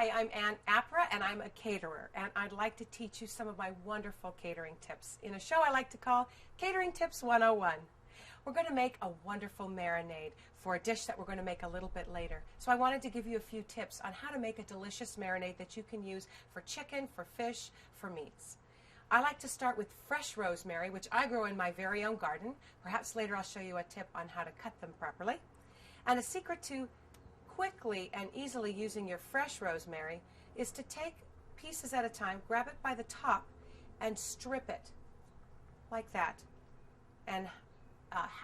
Hi, I'm Ann Appra, and I'm a caterer, and I'd like to teach you some of my wonderful catering tips in a show I like to call Catering Tips 101. We're going to make a wonderful marinade for a dish that we're going to make a little bit later. So I wanted to give you a few tips on how to make a delicious marinade that you can use for chicken, for fish, for meats. I like to start with fresh rosemary, which I grow in my very own garden. Perhaps later I'll show you a tip on how to cut them properly. And a secret to quickly and easily using your fresh rosemary is to take pieces at a time, grab it by the top, and strip it like that, and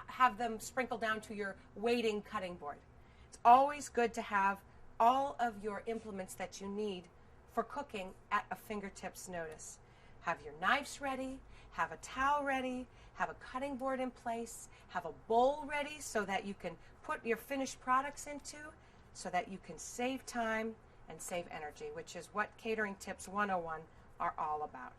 have them sprinkle down to your waiting cutting board. It's always good to have all of your implements that you need for cooking at a fingertips notice. Have your knives ready, have a towel ready, have a cutting board in place, have a bowl ready so that you can put your finished products into, so that you can save time and save energy, which is what Catering Tips 101 are all about.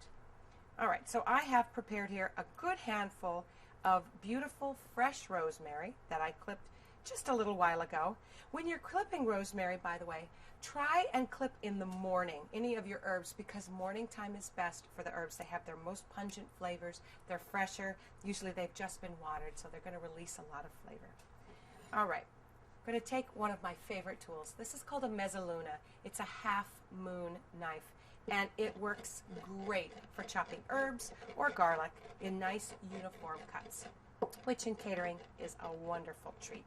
All right, so I have prepared here a good handful of beautiful fresh rosemary that I clipped just a little while ago. When you're clipping rosemary, by the way, try and clip in the morning, any of your herbs, because morning time is best for the herbs. They have their most pungent flavors. They're fresher. Usually they've just been watered, so they're going to release a lot of flavor. All right. I'm going to take one of my favorite tools. This is called a mezzaluna. It's a half-moon knife, and it works great for chopping herbs or garlic in nice uniform cuts, which in catering is a wonderful treat.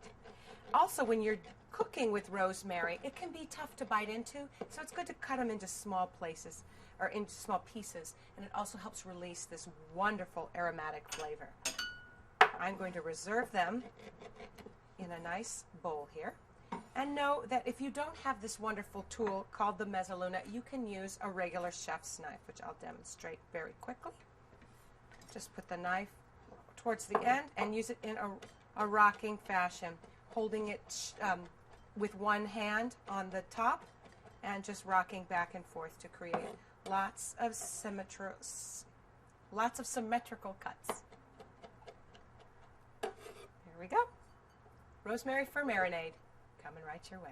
Also, when you're cooking with rosemary, it can be tough to bite into, so it's good to cut them into small places or into small pieces, and it also helps release this wonderful aromatic flavor. I'm going to reserve them in a nice bowl here. And know that if you don't have this wonderful tool called the mezzaluna, you can use a regular chef's knife, which I'll demonstrate very quickly. Just put the knife towards the end and use it in a rocking fashion, holding it with one hand on the top and just rocking back and forth to create lots of symmetrical cuts. Here we go. Rosemary for marinade, coming right your way.